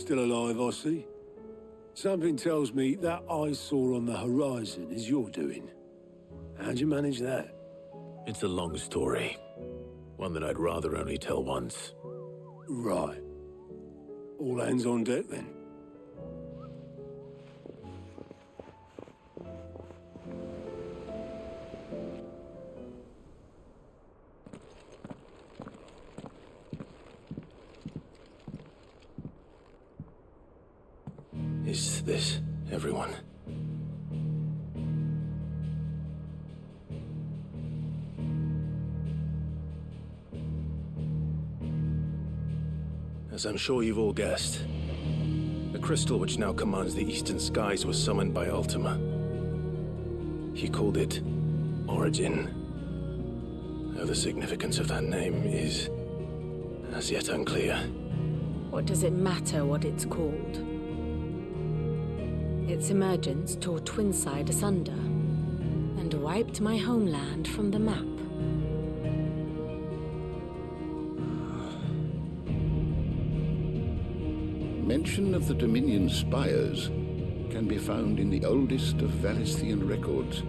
Still alive, I see. Something tells me that eyesore on the horizon is your doing. How'd you manage that? It's a long story. One that I'd rather only tell once. Right. All hands on deck, then. Is this everyone? As I'm sure you've all guessed, the crystal which now commands the eastern skies was summoned by Ultima. He called it Origin. Though the significance of that name is as yet unclear. What does it matter what it's called? Its emergence tore Twinside asunder, and wiped my homeland from the map. Mention of the Dominion spires can be found in the oldest of Valisthian records.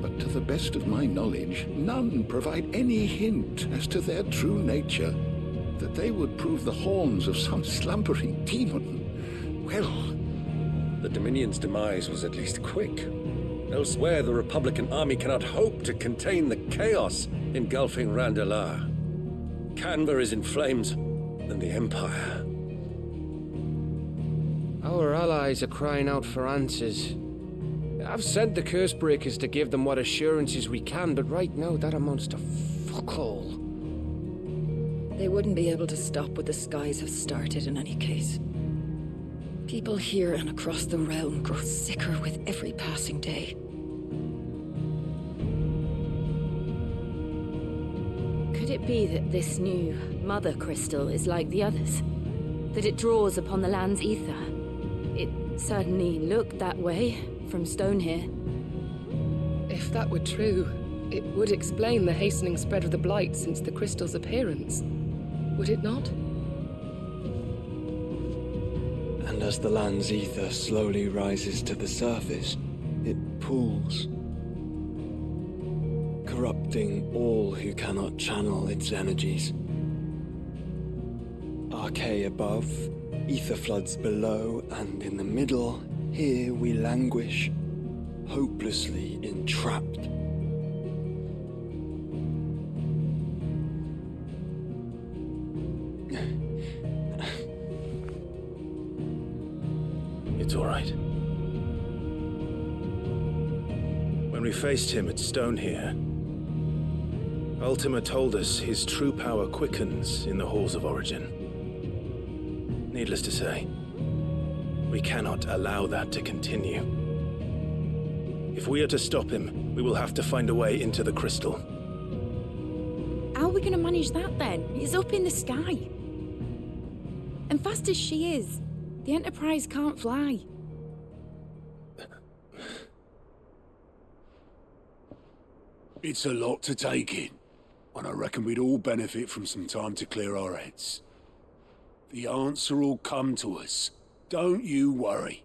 But to the best of my knowledge, none provide any hint as to their true nature. That they would prove the horns of some slumbering demon. Well, the Dominion's demise was at least quick. Elsewhere, the Republican army cannot hope to contain the chaos engulfing Randalar. Canva is in flames, and the Empire. Our allies are crying out for answers. I've sent the Cursebreakers to give them what assurances we can, but right now that amounts to fuck all. They wouldn't be able to stop what the skies have started in any case. People here and across the realm grow sicker with every passing day. Could it be that this new Mother Crystal is like the others? That it draws upon the land's ether? It certainly looked that way from stone here. If that were true, it would explain the hastening spread of the Blight since the crystal's appearance. Would it not? And as the land's ether slowly rises to the surface, it pools, corrupting all who cannot channel its energies. Archay above, ether floods below, and in the middle, here we languish, hopelessly entrapped. It's all right. When we faced him at Stone here, Ultima told us his true power quickens in the halls of Origin. Needless to say, we cannot allow that to continue. If we are to stop him, we will have to find a way into the crystal. How are we going to manage that then? It's up in the sky. And fast as she is, the Enterprise can't fly. It's a lot to take in, and I reckon we'd all benefit from some time to clear our heads. The answer will come to us. Don't you worry.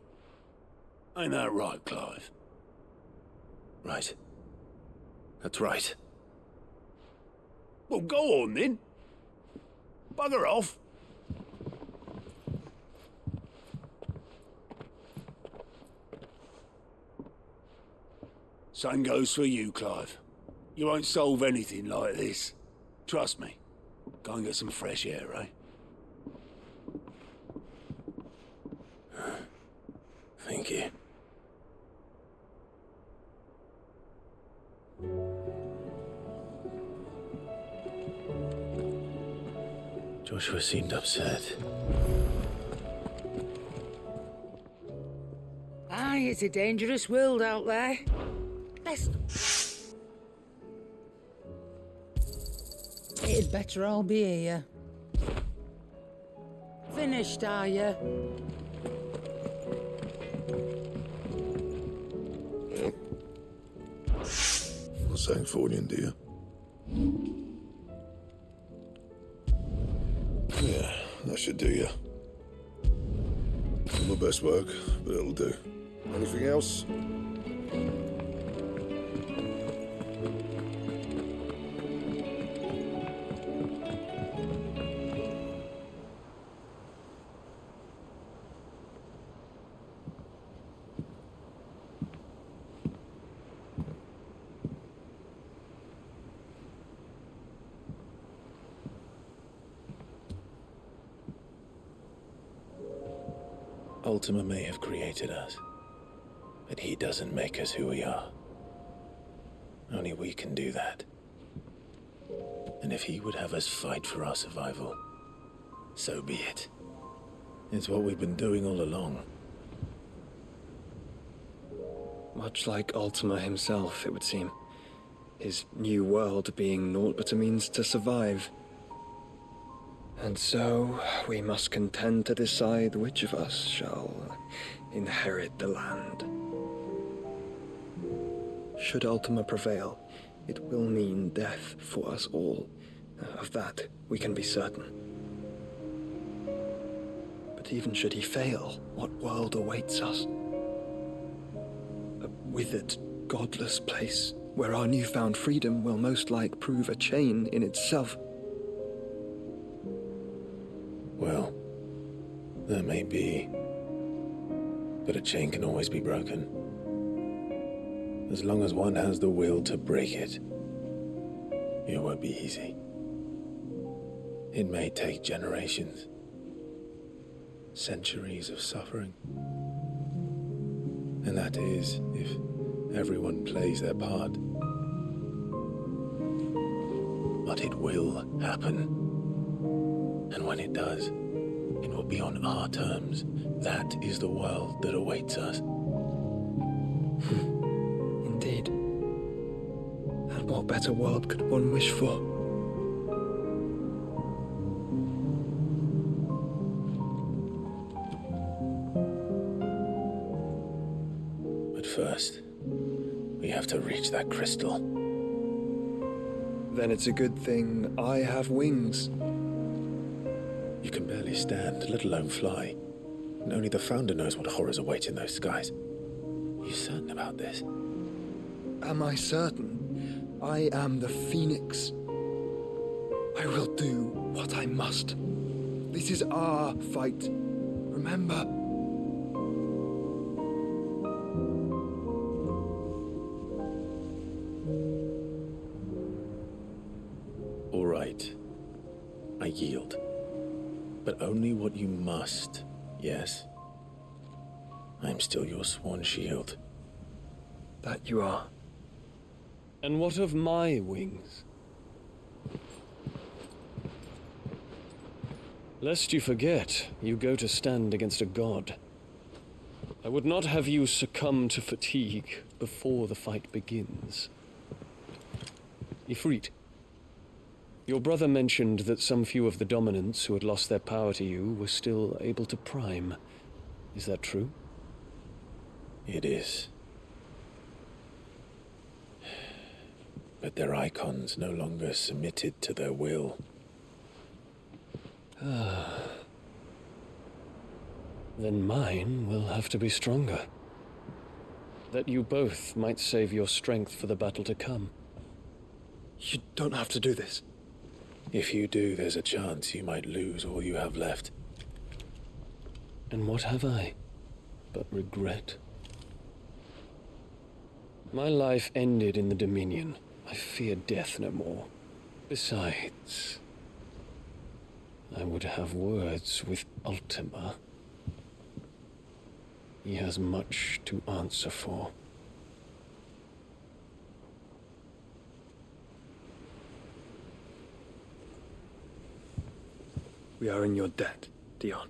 Ain't that right, Clive? Right. That's right. Well, go on then. Bugger off. Same goes for you, Clive. You won't solve anything like this. Trust me. Go and get some fresh air, eh? Thank you. Joshua seemed upset. Aye, it's a dangerous world out there. It'd better all be here. Finished, are you? Something for you, do you? Yeah, that should do you. My best work, but it'll do. Anything else? Ultima may have created us, but he doesn't make us who we are. Only we can do that. And if he would have us fight for our survival, so be it. It's what we've been doing all along. Much like Ultima himself, it would seem. His new world being naught but a means to survive. And so, we must contend to decide which of us shall inherit the land. Should Ultima prevail, it will mean death for us all. Of that, we can be certain. But even should he fail, what world awaits us? A withered, godless place, where our newfound freedom will most like prove a chain in itself. Well, that may be, but a chain can always be broken. As long as one has the will to break it, it won't be easy. It may take generations, centuries of suffering. And that is if everyone plays their part. But it will happen. And when it does, it will be on our terms. That is the world that awaits us. Indeed. And what better world could one wish for? But first, we have to reach that crystal. Then it's a good thing I have wings. You can barely stand, let alone fly. And only the Founder knows what horrors await in those skies. Are you certain about this? Am I certain? I am the Phoenix. I will do what I must. This is our fight. Remember? All right. I yield. But only what you must, yes? I'm still your sworn shield. That you are. And what of my wings? Lest you forget, you go to stand against a god. I would not have you succumb to fatigue before the fight begins. Ifrit, your brother mentioned that some few of the dominants who had lost their power to you were still able to prime. Is that true? It is. But their EIKONS no longer submitted to their will. Then mine will have to be stronger. That you both might save your strength for the battle to come. You don't have to do this. If you do, there's a chance you might lose all you have left. And what have I but regret? My life ended in the Dominion. I fear death no more. Besides, I would have words with Ultima. He has much to answer for. We are in your debt, Dion.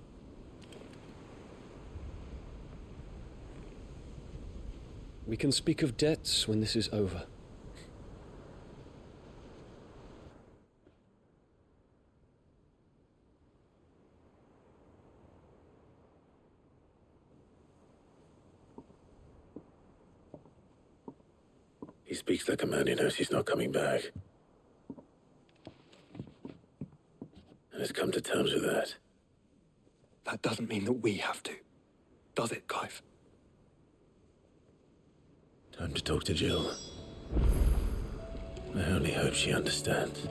We can speak of debts when this is over. He speaks like a man who knows he's not coming back. And has come to terms with that. That doesn't mean that we have to. does it, Clive? Time to talk to Jill. I only hope she understands.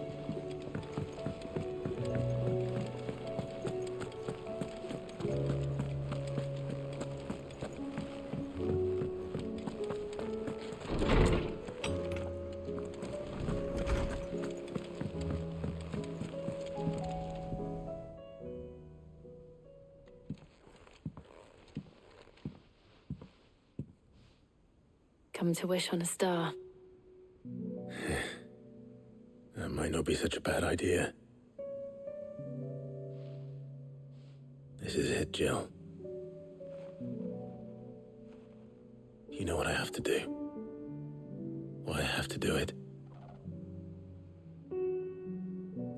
Come to wish on a star. That might not be such a bad idea. This is it, Jill. You know what I have to do. Why I have to do it.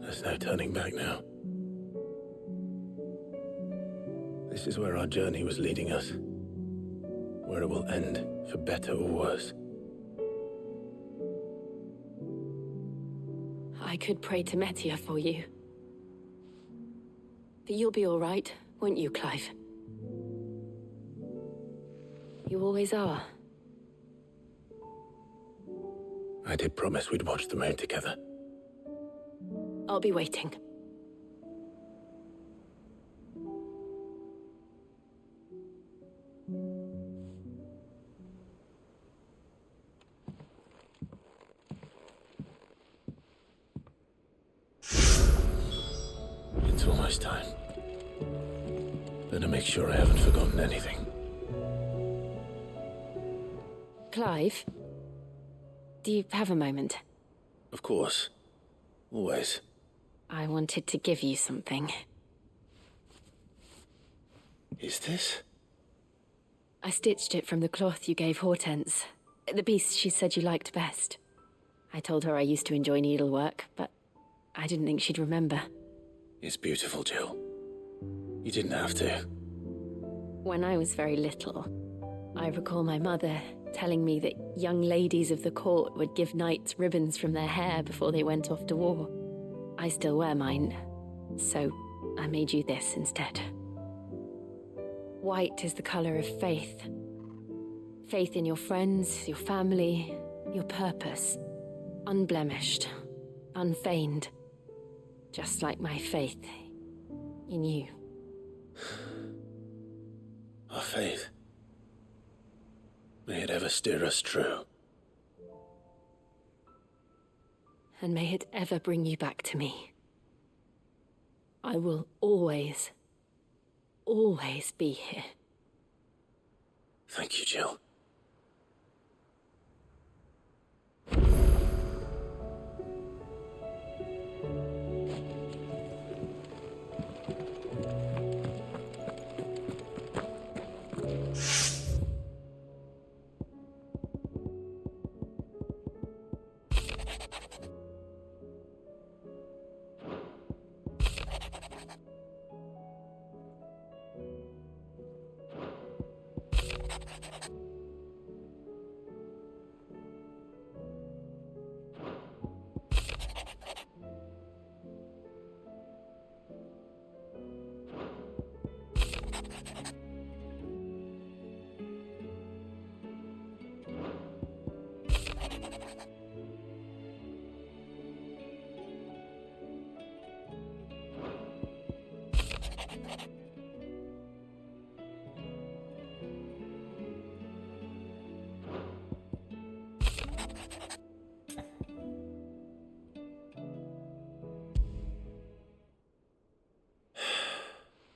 There's no turning back now. This is where our journey was leading us. Where it will end, for better or worse. I could pray to Metia for you. But you'll be all right, won't you, Clive? You always are. I did promise we'd watch the moon together. I'll be waiting. It's almost time. Better make sure I haven't forgotten anything. Clive? Do you have a moment? Of course. Always. I wanted to give you something. Is this? I stitched it from the cloth you gave Hortense. The piece she said you liked best. I told her I used to enjoy needlework, but I didn't think she'd remember. It's beautiful, Jill. You didn't have to. When I was very little, I recall my mother telling me that young ladies of the court would give knights ribbons from their hair before they went off to war. I still wear mine, so I made you this instead. White is the color of faith. Faith in your friends, your family, your purpose. Unblemished, unfeigned. Just like my faith in you. Our faith. May it ever steer us true. And may it ever bring you back to me. I will always, always be here. Thank you, Jill.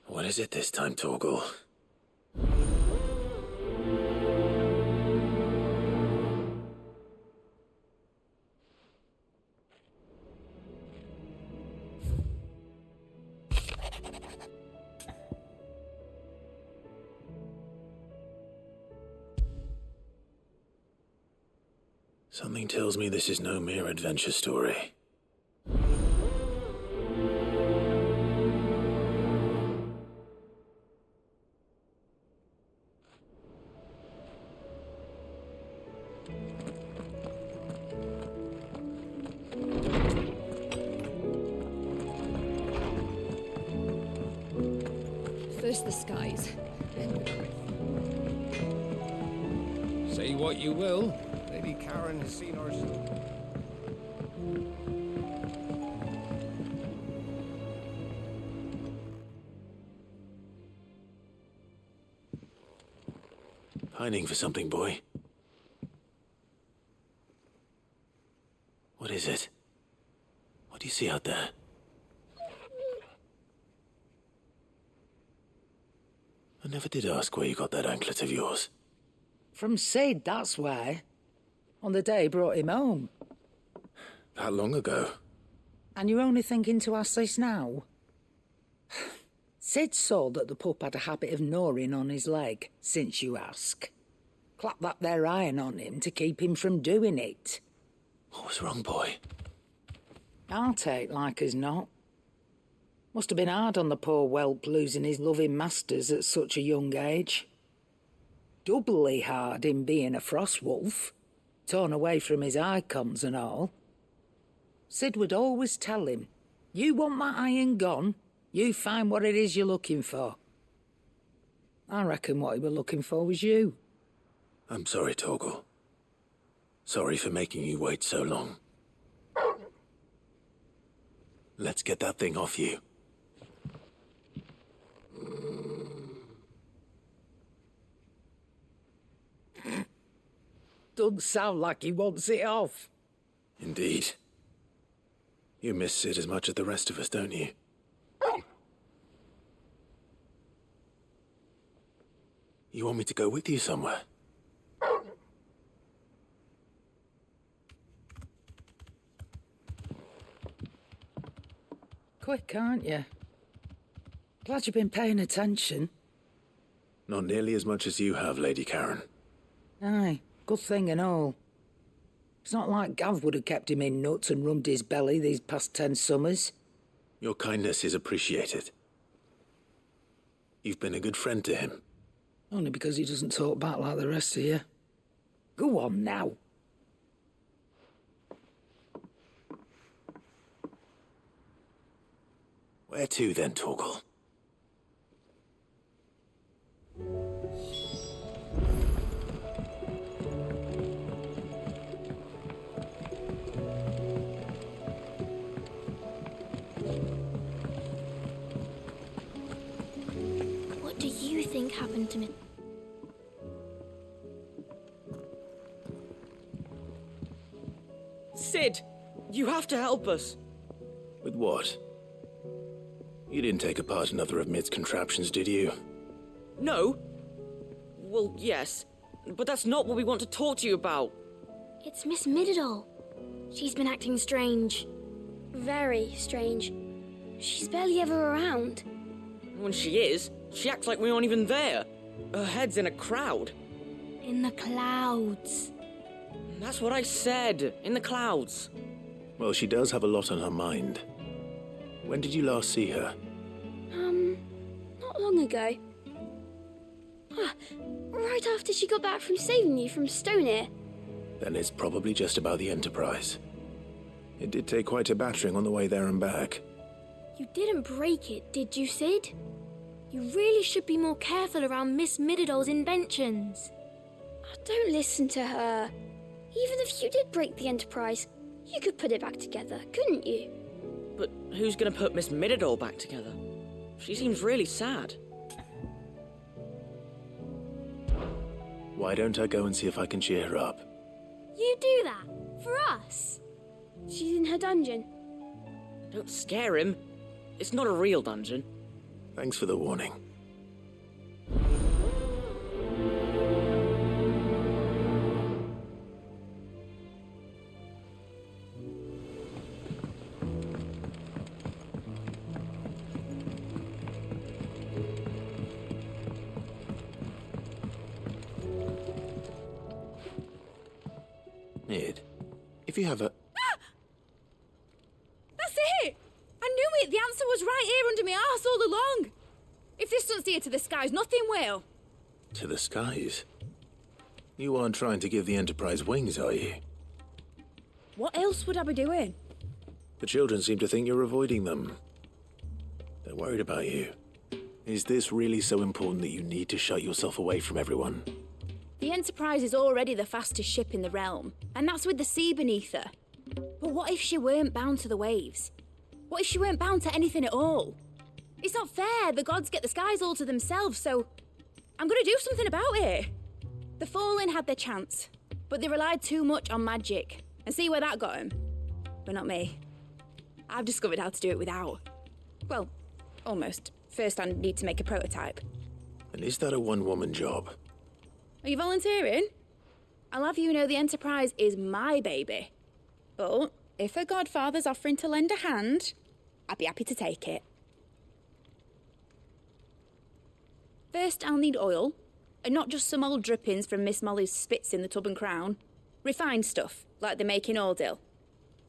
What is it this time, Torgal? Something tells me this is no mere adventure story. First the skies, then the earth. what you will. Lady Charon has seen our... Pining for something, boy. What is it? What do you see out there? I never did ask where you got that anklet of yours. From Sid, that's why. On the day he brought him home. That long ago? And you're only thinking to ask this now? Sid saw that the pup had a habit of gnawing on his leg, since you ask. Clap that there iron on him to keep him from doing it. What was wrong, boy? Heartache, like as not. Must have been hard on the poor whelp losing his loving masters at such a young age. Doubly hard in being a frost wolf, torn away from his EIKONS and all. Sid would always tell him, you want my iron gone, you find what it is you're looking for. I reckon what he were looking for was you. I'm sorry, Torgal. Sorry for making you wait so long. Let's get that thing off you. Doesn't sound like he wants it off. Indeed. You miss Sid as much as the rest of us, don't you? You want me to go with you somewhere? Quick, aren't you? Glad you've been paying attention. Not nearly as much as you have, Lady Charon. Aye, good thing and all. It's not like Gav would have kept him in nuts and rubbed his belly these past 10 summers. Your kindness is appreciated. You've been a good friend to him. Only because he doesn't talk back like the rest of you. Go on now. Where to then, Torgal? What do you think happened to me? Sid, you have to help us. With what? You didn't take apart another of Mid's contraptions, did you? No. Well, yes. But that's not what we want to talk to you about. It's Miss Mididol. She's been acting strange. Very strange. She's barely ever around. When she is, she acts like we aren't even there. Her head's in a crowd. In the clouds. That's what I said. In the clouds. Well, she does have a lot on her mind. When did you last see her? Not long ago. Right after she got back from saving you from Stonehenge. Then it's probably just about the Enterprise. It did take quite a battering on the way there and back. You didn't break it, did you, Sid? You really should be more careful around Miss Mididol's inventions. Don't listen to her. Even if you did break the Enterprise, you could put it back together, couldn't you? But who's gonna put Miss Mididol back together? She seems really sad. Why don't I go and see if I can cheer her up? You do that? For us? She's in her dungeon. Don't scare him. It's not a real dungeon. Thanks for the warning. Mid, if you have a... That's it! I knew it! The answer was right here under my arse all along! If this doesn't steer to the skies, nothing will! To the skies? You aren't trying to give the Enterprise wings, are you? What else would I be doing? The children seem to think you're avoiding them. They're worried about you. Is this really so important that you need to shut yourself away from everyone? The Enterprise is already the fastest ship in the realm, and that's with the sea beneath her. But what if she weren't bound to the waves? What if she weren't bound to anything at all? It's not fair. The gods get the skies all to themselves, so I'm gonna do something about it. The Fallen had their chance, but they relied too much on magic. And see where that got them? But not me. I've discovered how to do it without. Well, almost. First I need to make a prototype. And is that a one-woman job? Are you volunteering? I'll have you know the Enterprise is my baby. But if her godfather's offering to lend a hand, I'd be happy to take it. First, I'll need oil, and not just some old drippings from Miss Molly's spits in the Tub and Crown. Refined stuff, like they make in Ordil.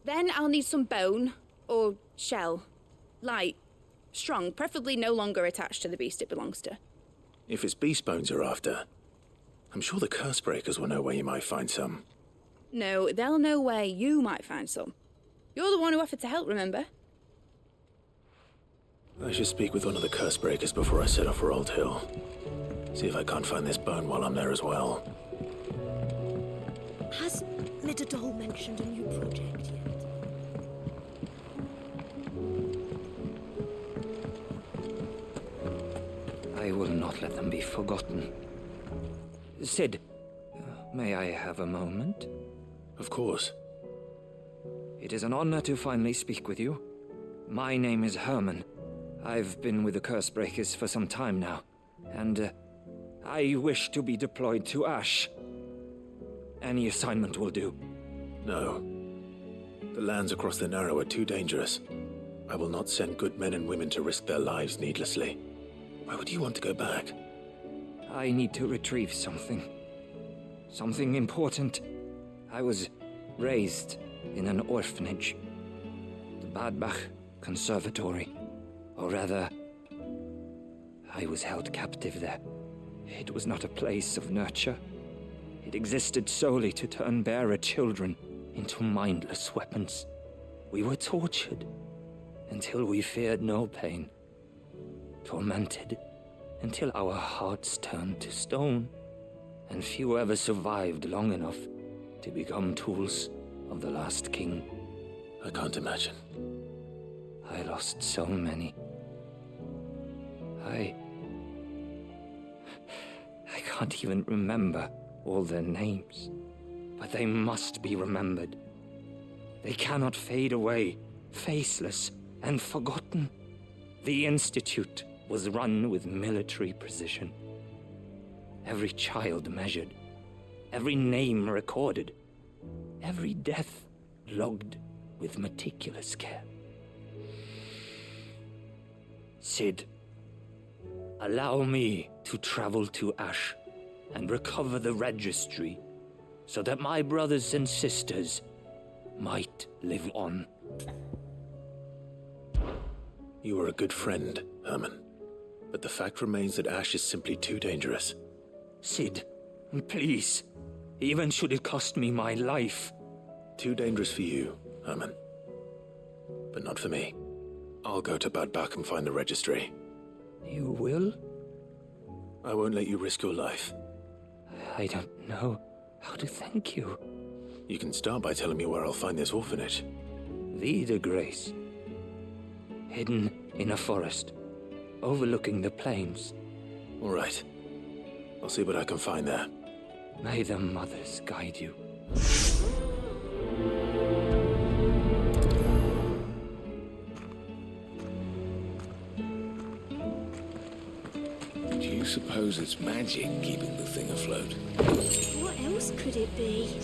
Then I'll need some bone, or shell. Light, strong, preferably no longer attached to the beast it belongs to. If it's beast bones you're after, I'm sure the Cursebreakers will know where you might find some. No, they'll know where you might find some. You're the one who offered to help, remember? I should speak with one of the Cursebreakers before I set off for Old Hill. See if I can't find this bone while I'm there as well. Has Midadol mentioned a new project yet? I will not let them be forgotten. Sid, may I have a moment? Of course. It is an honor to finally speak with you. My name is Herman. I've been with the Cursebreakers for some time now, and I wish to be deployed to Ash. Any assignment will do. No. The lands across the Narrow are too dangerous. I will not send good men and women to risk their lives needlessly. Why would you want to go back? I need to retrieve something. Something important. I was raised in an orphanage. The Badbach Conservatory. Or rather, I was held captive there. It was not a place of nurture. It existed solely to turn bearer children into mindless weapons. We were tortured until we feared no pain. Tormented until our hearts turned to stone. And few ever survived long enough to become tools of the last king. I can't imagine. I lost so many. I can't even remember all their names, but they must be remembered. They cannot fade away, faceless and forgotten. The Institute was run with military precision. Every child measured, every name recorded, every death logged with meticulous care. Sid, allow me to travel to Ash and recover the registry so that my brothers and sisters might live on. You were a good friend, Herman. But the fact remains that Ash is simply too dangerous. Sid, please. Even should it cost me my life. Too dangerous for you, Herman. But not for me. I'll go to Badbach and find the registry. You will? I won't let you risk your life. I don't know how to thank you. You can start by telling me where I'll find this orphanage. Vida Grace. Hidden in a forest, overlooking the plains. All right. I'll see what I can find there. May the mothers guide you. Do you suppose it's magic keeping the thing afloat? What else could it be?